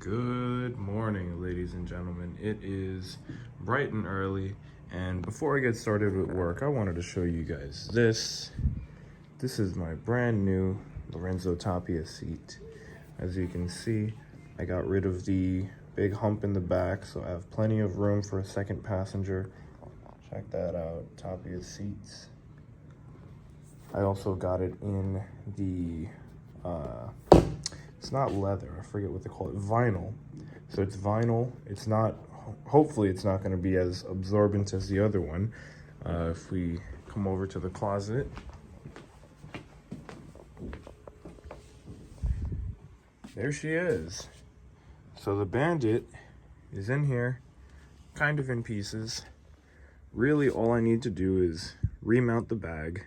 Good morning, ladies and gentlemen. It is bright and early, and before I get started with work, I wanted to show you guys this. This is my brand new Lorenzo Tapia seat. As you can see, I got rid of the big hump in the back, so I have plenty of room for a second passenger. Check that out, Tapia seats. I also got it in the it's not leather, I forget what they call it, vinyl. So it's vinyl. It's not, hopefully it's not going to be as absorbent as the other one. If we come over to the closet, there she is. So the Bandit is in here, kind of in pieces. Really all I need to do is remount the bag,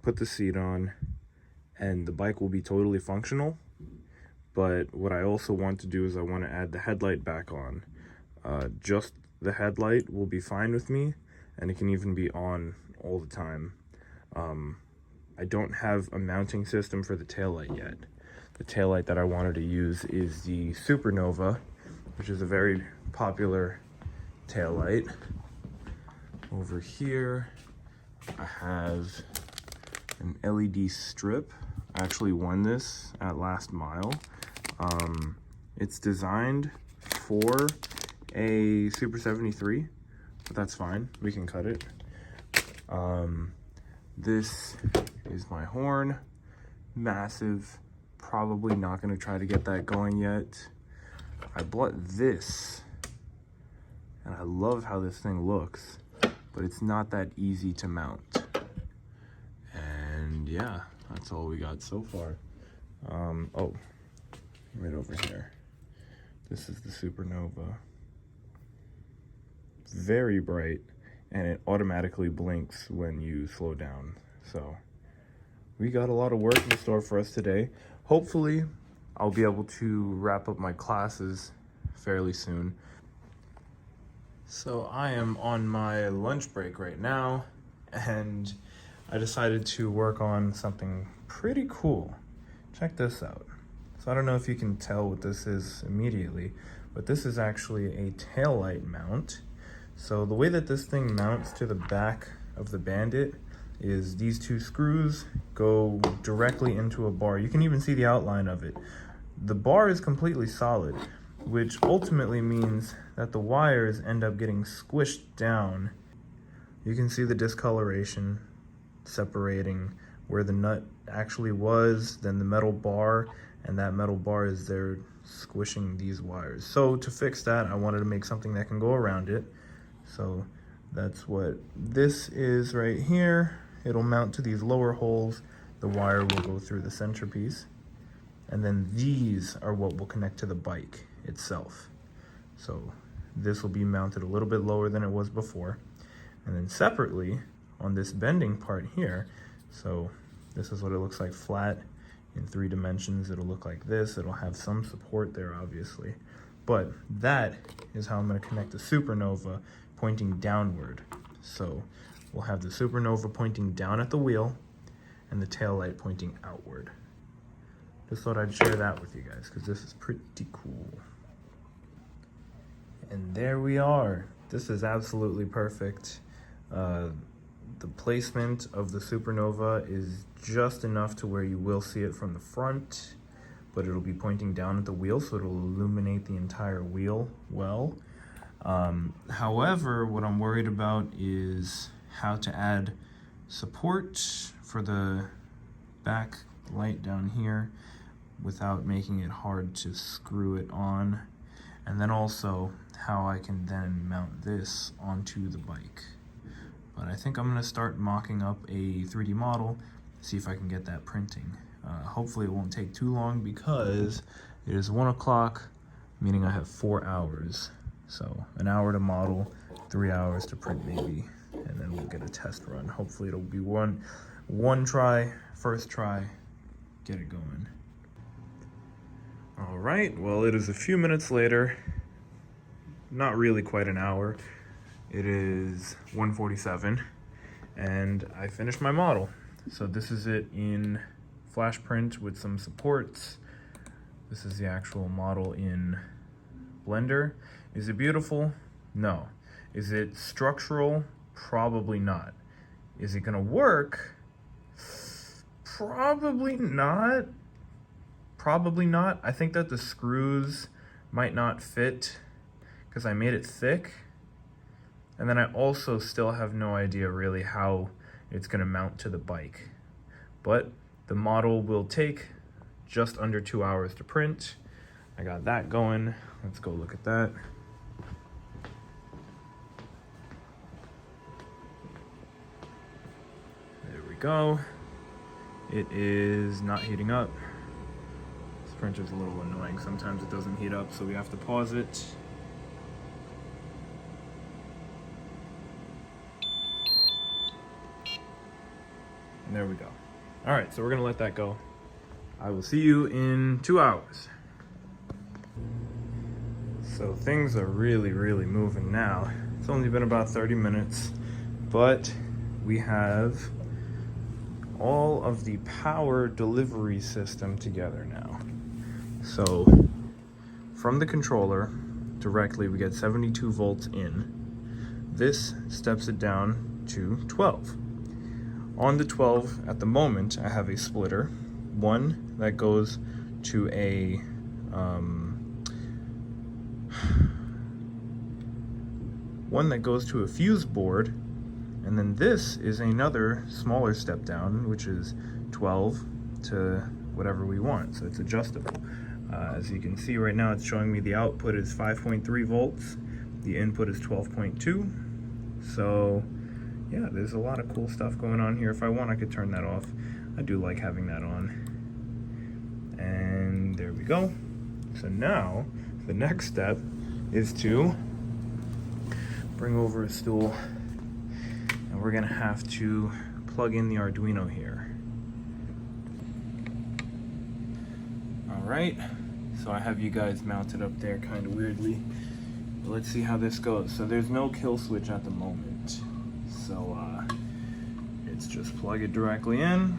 put the seat on, and the bike will be totally functional. But what I also want to do is I want to add the headlight back on. Just the headlight will be fine with me, and it can even be on all the time. I don't have a mounting system for the taillight yet. The taillight that I wanted to use is the Supernova, which is a very popular taillight. Over here, I have an LED strip. I actually won this at Last Mile. It's designed for a Super 73, but that's fine. We can cut it. This is my horn. Massive. Probably not going to try to get that going yet. I bought this, and I love how this thing looks, but it's not that easy to mount. And yeah, that's all we got so far. Oh, right over here. This is the Supernova. Very bright, and it automatically blinks when you slow down. So we got a lot of work in store for us today. Hopefully, I'll be able to wrap up my classes fairly soon. So I am on my lunch break right now, and I decided to work on something pretty cool. Check this out. So I don't know if you can tell what this is immediately, but this is actually a taillight mount. So the way that this thing mounts to the back of the Bandit is these two screws go directly into a bar. You can even see the outline of it. The bar is completely solid, which ultimately means that the wires end up getting squished down. You can see the discoloration separating where the nut actually was, then the metal bar, and that metal bar is there squishing these wires. So to fix that, I wanted to make something that can go around it. So that's what this is right here. It'll mount to these lower holes. The wire will go through the centerpiece. And then these are what will connect to the bike itself. So this will be mounted a little bit lower than it was before. And then separately on this bending part here, so this is what it looks like flat in 3 dimensions. It'll look like this. It'll have some support there, obviously. But that is how I'm going to connect the Supernova pointing downward. So we'll have the Supernova pointing down at the wheel and the taillight pointing outward. Just thought I'd share that with you guys because this is pretty cool. And there we are. This is absolutely perfect. The placement of the Supernova is just enough to where you will see it from the front, but it'll be pointing down at the wheel, so it'll illuminate the entire wheel well. However, what I'm worried about is how to add support for the back light down here without making it hard to screw it on, and then also how I can then mount this onto the bike. But I think I'm going to start mocking up a 3D model, see if I can get that printing. Hopefully it won't take too long because it is 1 o'clock, meaning I have 4 hours. So an hour to model, 3 hours to print maybe, and then we'll get a test run. Hopefully it'll be one try, first try, get it going. All right, well, it is a few minutes later, not really quite an hour. It is 1:47, and I finished my model. So this is it in flash print with some supports. This is the actual model in Blender. Is it beautiful? No. Is it structural? Probably not. Is it gonna work? Probably not. Probably not. I think that the screws might not fit because I made it thick. And then I also still have no idea really how it's gonna mount to the bike. But the model will take just under 2 hours to print. I got that going. Let's go look at that. There we go. It is not heating up. This printer's a little annoying. Sometimes it doesn't heat up, so we have to pause it. And there we go. All right, so we're gonna let that go. I will see you in 2 hours. So things are really moving now. It's only been about 30 minutes, but we have all of the power delivery system together now. So from the controller directly, we get 72 volts in. This steps it down to 12. On the 12, at the moment, I have a splitter. One that goes to a fuse board, and then this is another smaller step down, which is 12 to whatever we want, so it's adjustable. As you can see right now, it's showing me the output is 5.3 volts, the input is 12.2, so yeah, there's a lot of cool stuff going on here. If I want, I could turn that off. I do like having that on. And there we go. So now, the next step is to bring over a stool, and we're gonna have to plug in the Arduino here. All right, so I have you guys mounted up there kind of weirdly. But let's see how this goes. So there's no kill switch at the moment. So it's just plug it directly in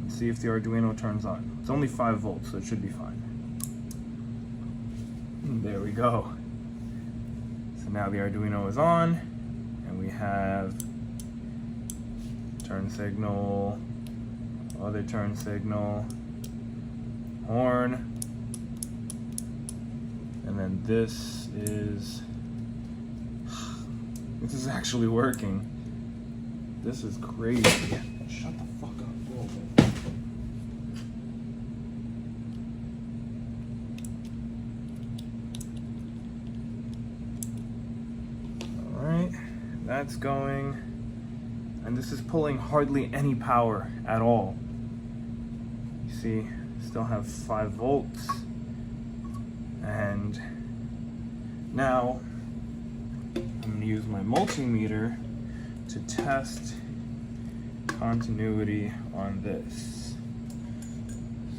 and see if the Arduino turns on. It's only 5 volts, so it should be fine. And there we go. So now the Arduino is on, and we have turn signal, other turn signal, horn, and then this is actually working. This is crazy. Shut the fuck up. Alright, that's going. And this is pulling hardly any power at all. You see, still have 5 volts. And now I'm going to use my multimeter to test continuity on this.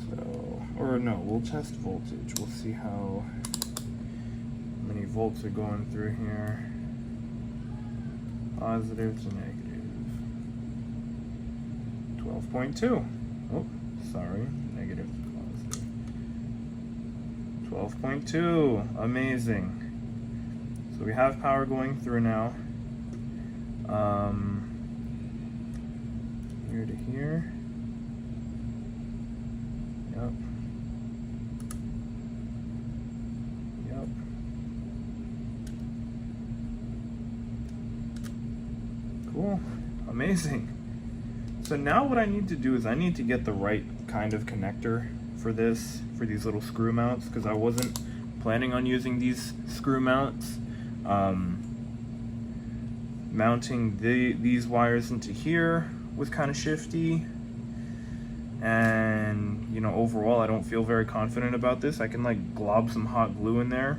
So, or no, we'll test voltage. We'll see how many volts are going through here. Positive to negative. 12.2. Oh, sorry, negative to positive. 12.2, amazing. So we have power going through now. Here to here. Yep. Yep. Cool. Amazing. So now what I need to do is I need to get the right kind of connector for this, for these little screw mounts, because I wasn't planning on using these screw mounts. Mounting these wires into here was kind of shifty, and you know, overall I don't feel very confident about this. I can like glob some hot glue in there,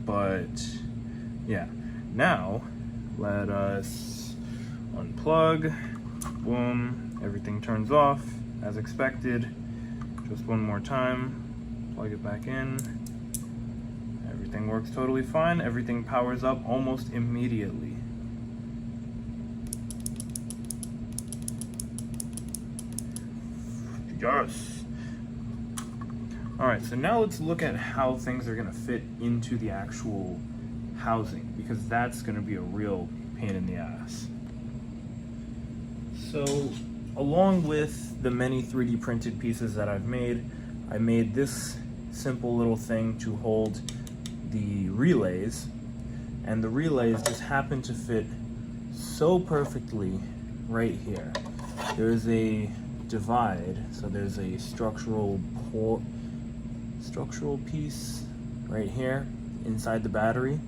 but yeah. Now let us unplug. Boom, everything turns off as expected. Just one more time, plug it back in. Everything works totally fine. Everything powers up almost immediately. Yes. All right, so now let's look at how things are gonna fit into the actual housing, because that's gonna be a real pain in the ass. So, along with the many 3D printed pieces that I've made, I made this simple little thing to hold the relays, and the relays just happen to fit so perfectly right here. There's a divide, so there's a structural piece right here inside the battery.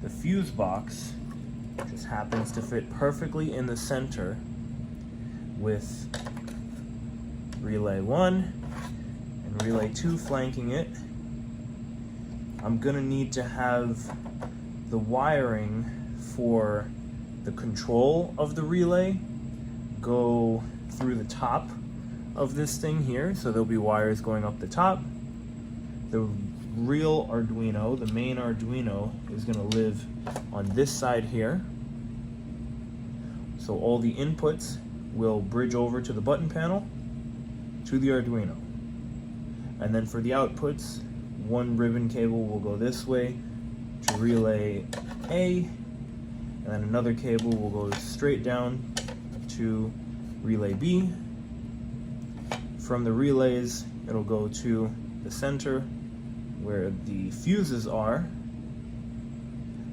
The fuse box just happens to fit perfectly in the center with relay 1 and relay 2 flanking it. I'm gonna need to have the wiring for the control of the relay go through the top of this thing here, so there'll be wires going up the top. The real Arduino, the main Arduino, is gonna live on this side here. So all the inputs will bridge over to the button panel to the Arduino. And then for the outputs, one ribbon cable will go this way to relay A, and then another cable will go straight down to relay B. From the relays, it'll go to the center where the fuses are,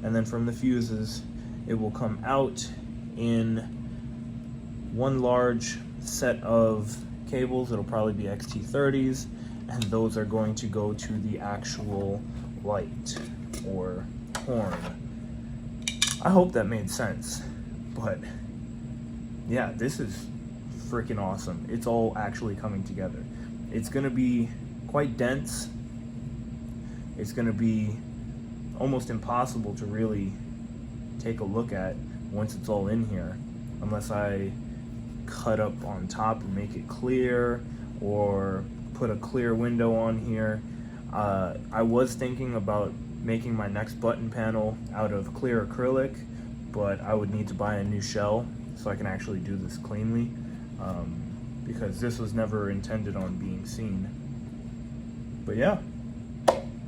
and then from the fuses, it will come out in one large set of cables. It'll probably be XT30s, and those are going to go to the actual light or horn. I hope that made sense, but yeah, this is freaking awesome. It's all actually coming together. It's gonna be quite dense. It's gonna be almost impossible to really take a look at once it's all in here, unless I cut up on top and make it clear, or put a clear window on here. I was thinking about making my next button panel out of clear acrylic, but I would need to buy a new shell so I can actually do this cleanly, because this was never intended on being seen. But yeah,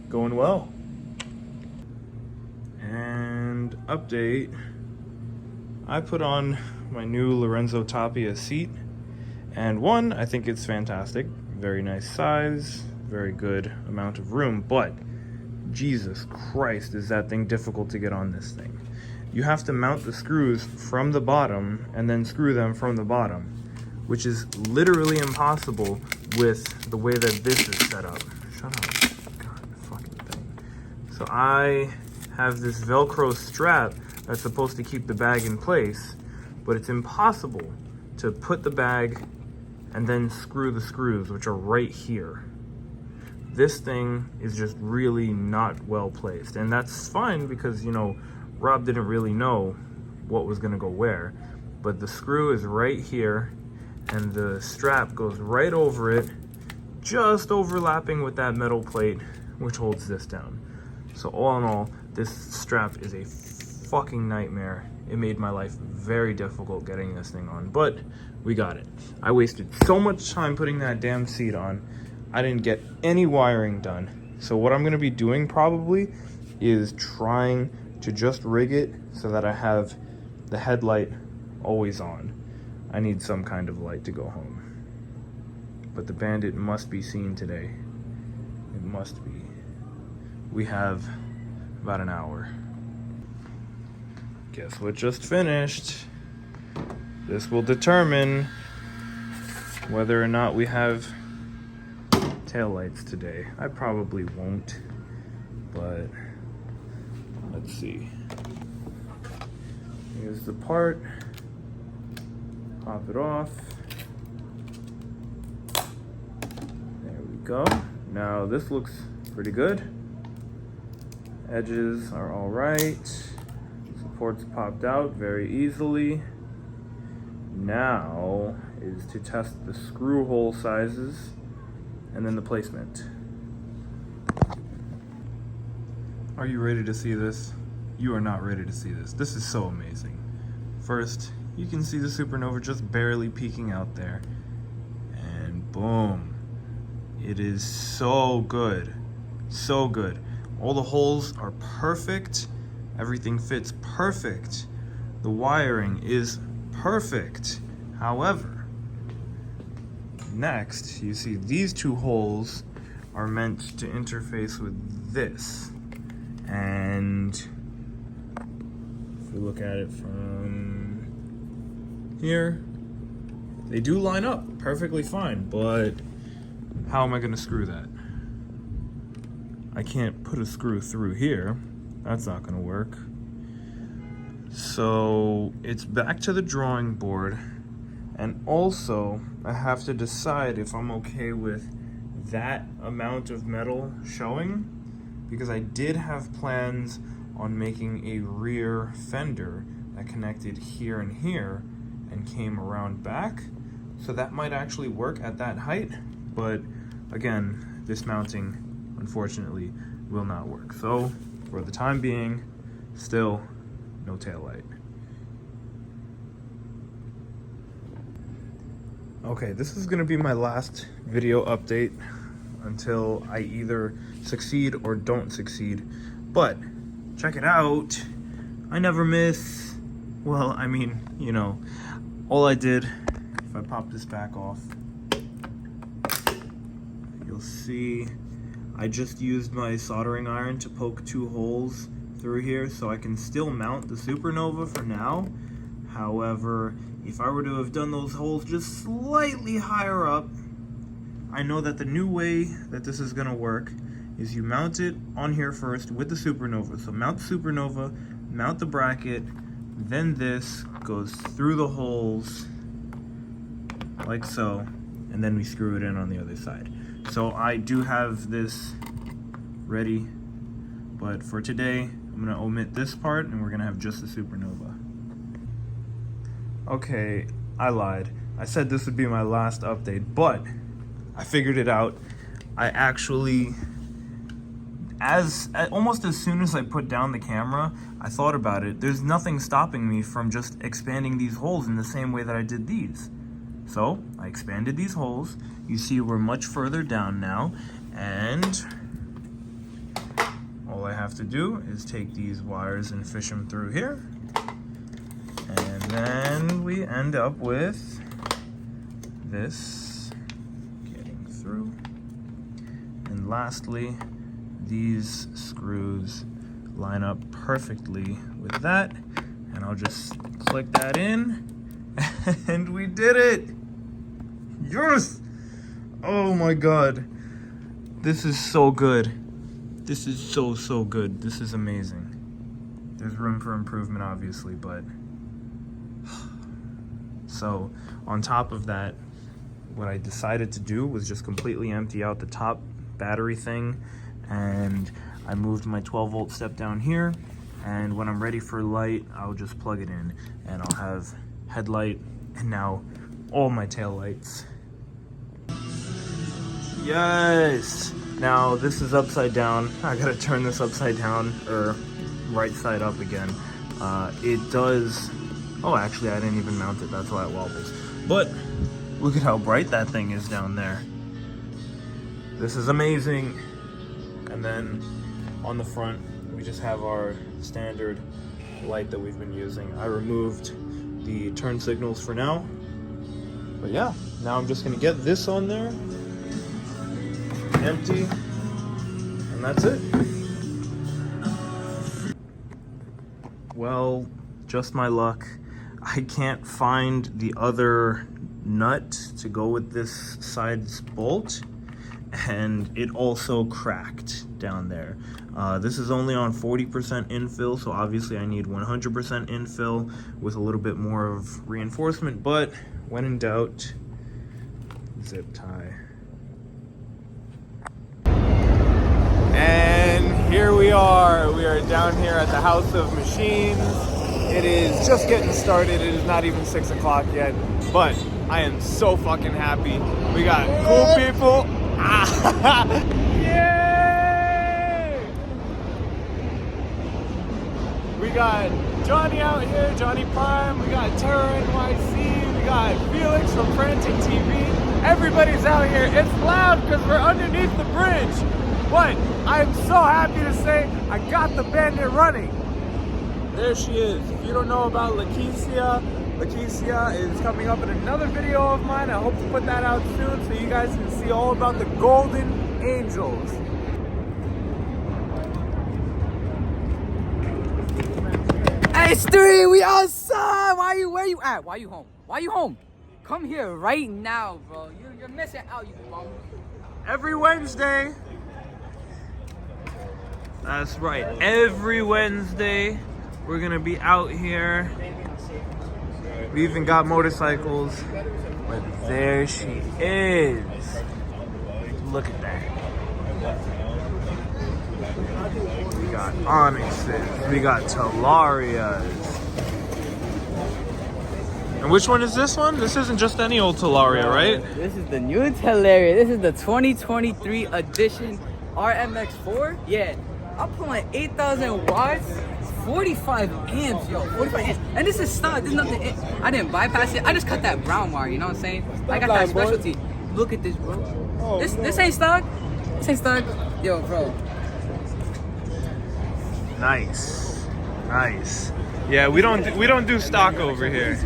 going well. And update, I put on my new Lorenzo Tapia seat, and one, I think it's fantastic, very nice size, very good amount of room, but Jesus Christ, is that thing difficult to get on this thing. You have to mount the screws from the bottom and then screw them from the bottom, which is literally impossible with the way that this is set up. Shut up, God, fucking thing. So I have this Velcro strap that's supposed to keep the bag in place, but it's impossible to put the bag and then screw the screws, which are right here. This thing is just really not well placed, and that's fine because, you know, Rob didn't really know what was gonna go where, but the screw is right here and the strap goes right over it, just overlapping with that metal plate which holds this down. So all in all, this strap is a fucking nightmare. It made my life very difficult getting this thing on, but we got it. I wasted so much time putting that damn seat on. I didn't get any wiring done. So what I'm gonna be doing probably is trying to just rig it so that I have the headlight always on. I need some kind of light to go home. But the Bandit must be seen today. It must be. We have about an hour. Guess what just finished? This will determine whether or not we have taillights today. I probably won't, but let's see. Here's the part. Pop it off. There we go. Now this looks pretty good. Edges are all right. Supports popped out very easily. Now is to test the screw hole sizes and then the placement. Are you ready to see this? You are not ready to see this. This is so amazing. First, you can see the supernova just barely peeking out there. And boom. It is so good. So good. All the holes are perfect. Everything fits perfect. The wiring is perfect. However, next, you see these two holes are meant to interface with this. And if we look at it from here, they do line up perfectly fine, but how am I gonna screw that? I can't put a screw through here. That's not gonna work. So it's back to the drawing board. And also, I have to decide if I'm okay with that amount of metal showing, because I did have plans on making a rear fender that connected here and here and came around back. So that might actually work at that height, but again, this mounting, unfortunately, will not work. So for the time being, still no taillight. Okay, this is gonna be my last video update until I either succeed or don't succeed. But check it out. I never miss. Well, I mean, you know, all I did, if I pop this back off, you'll see I just used my soldering iron to poke 2 holes through here so I can still mount the Supernova for now. However, if I were to have done those holes just slightly higher up, I know that the new way that this is gonna work is you mount it on here first with the Supernova. So mount the Supernova, mount the bracket, then this goes through the holes like so, and then we screw it in on the other side. So I do have this ready, but for today, I'm gonna omit this part and we're gonna have just the Supernova. Okay, I lied. I said this would be my last update, but I figured it out. I actually, almost as soon as I put down the camera, I thought about it. There's nothing stopping me from just expanding these holes in the same way that I did these. So I expanded these holes. You see we're much further down now, and all I have to do is take these wires and fish them through here. And then we end up with this getting through. And lastly, these screws line up perfectly with that. And I'll just click that in, and we did it! Yes! Oh my god. This is so good. This is so good. This is amazing. There's room for improvement, obviously, but... So, on top of that, what I decided to do was just completely empty out the top battery thing, and I moved my 12-volt step down here, and when I'm ready for light, I'll just plug it in, and I'll have headlight, and now all my tail lights. Yes! Now, this is upside down. I gotta turn this upside down, or right side up again. It does... Oh, actually, I didn't even mount it. That's why it wobbles. But look at how bright that thing is down there. This is amazing. And then on the front, we just have our standard light that we've been using. I removed the turn signals for now. But yeah, now I'm just gonna get this on there, empty, and that's it. Well, just my luck. I can't find the other nut to go with this side's bolt, and it also cracked down there. This is only on 40% infill, so obviously I need 100% infill with a little bit more of reinforcement, but when in doubt, zip tie. And here we are. We are down here at the House of Machines. It is just getting started. It is not even 6 o'clock yet, but I am so fucking happy. We got cool people. Yay! We got Johnny out here, Johnny Prime. We got Terra NYC. We got Felix from Frantic TV. Everybody's out here. It's loud because we're underneath the bridge. But I'm so happy to say I got the bandit running. There she is. If you don't know about Lakecia is coming up in another video of mine. I hope to put that out soon so you guys can see all about the golden angels. Hey, Stewie, we outside. Where you at? Why you home? Why you home? Come here right now, bro. You're missing out, you bum. Every Wednesday. That's right. Every Wednesday, we're gonna be out here. We even got motorcycles. But there she is. Look at that. We got Onyxes. We got Talarias. And which one is this one? This isn't just any old Talaria, right? This is the new Talaria. This is the 2023 edition RMX4. Yeah, I'm pulling 8,000 watts, 45 amps, yo, 45 amps. And this is stock. There's nothing. I didn't bypass it. I just cut that brown wire. You know what I'm saying? I got that specialty. Look at this, bro. This ain't stock. This ain't stock. Yo, bro. Nice. Nice. Yeah, we don't do stock over here.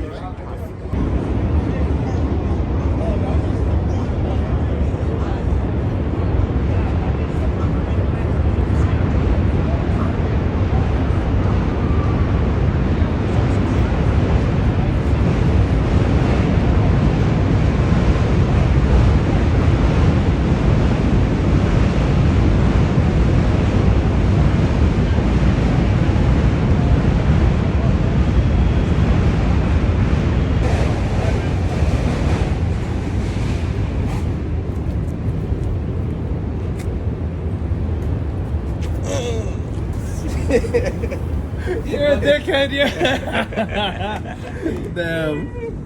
You're a dickhead, yeah. Damn.